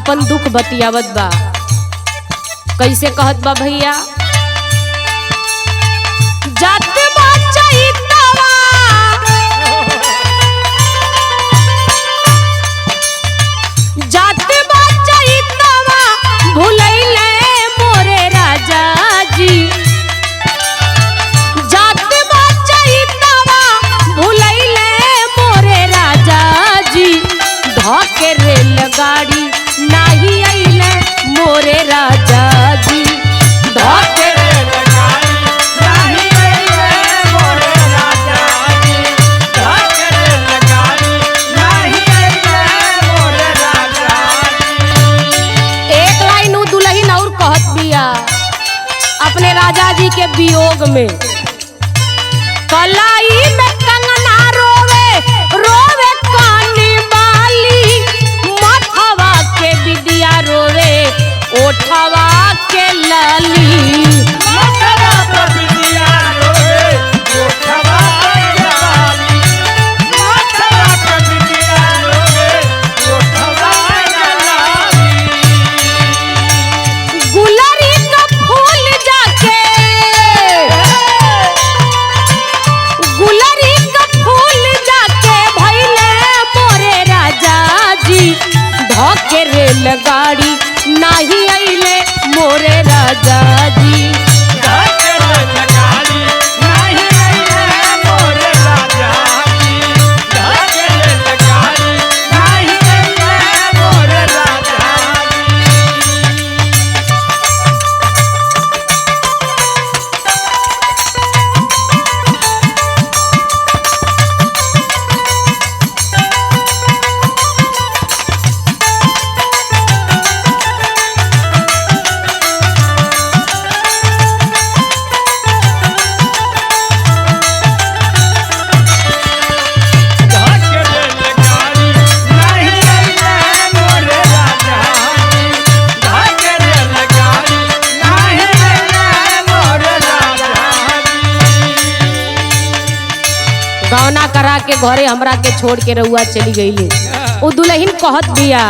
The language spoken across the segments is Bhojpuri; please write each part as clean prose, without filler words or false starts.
आपन दुख बतियावत बा। कैसे कहत बा भैया, जाते बा चैतवा जाते बा चैतवा भुलैले मोरे राजा जी। जाते बा चैतवा भुलैले मोरे राजा जी। धके रेलगाड़ी नाही अइले मोरे राजा जी। धके रेलगाड़ी नाही अइले मोरे राजा जी। धके रेलगाड़ी नाही अइले मोरे राजा जी। एक लाइन उ दुल्हन और कहत बिया अपने राजा जी के वियोग में, कलाई में कंगना रोवे रोवे कानी बाली। मथवा के बिदिया रोवे ओठवा के लाली। मथवा के बिदिया रोवे ओठवा के लाली। मथवा के बिदिया रोवे ओठवा के लाली। गुलरी का फूल जाके गुलरी का फूल जाके भइले मोरे राजा जी। धके रेलगाड़ी नाही अइले मोरे राजा जी। धके रेलगाड़ी नाही अइले मोरे राजा जी। धके रेलगाड़ी नाही अइले मोरे राजा गौना करा के घरे हमरा के छोड़ के रउआ चली गईले। उ दुल्हन कहत बिया,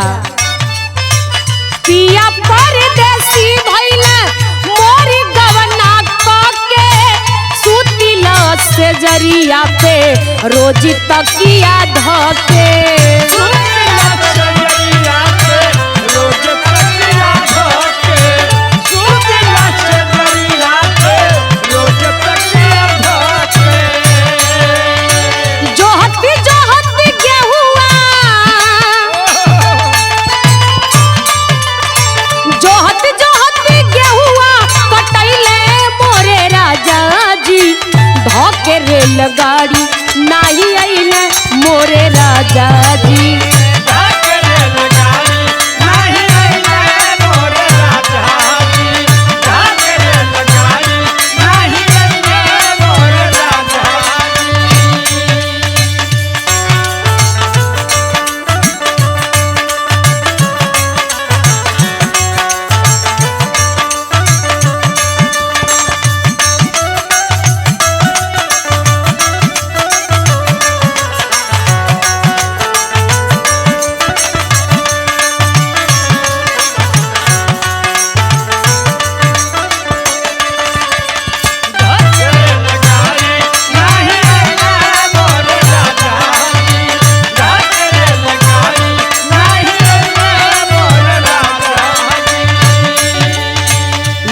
पिया परदेसी भइले मोरी गवना के। सुतिला से जरिया पे रोजी तकिया धके। सुतिला से जरिया पे रोजी तकिया धके। सुतिला से जरिया पे रोजी तकिया धके। जोहती जोहती गेहुआ जोहती जोहती गेहुआ कटैले मोरे राजा जी। धके रेलगाड़ी नाही अइले मोरे राजा जी। धके रेलगाड़ी नाही अइले मोरे राजा जी। धके रेलगाड़ी नाही अइले मोरे राजा जी।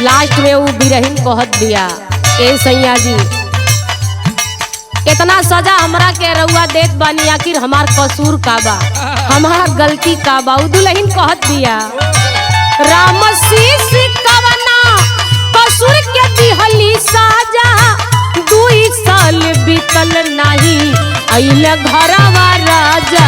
लास्ट में वो बिरहिन कहत दिया, ए सैया जी इतना सजा हमरा के रउआ देत बानी, आखिर हमार कसूर का बा, हमार गलती का बा। उ दुल्हन कहत दिया, राम शीश कवना कसूर के दिहली साजा। 2 साल बीतल नाही अइले घरवा राजा।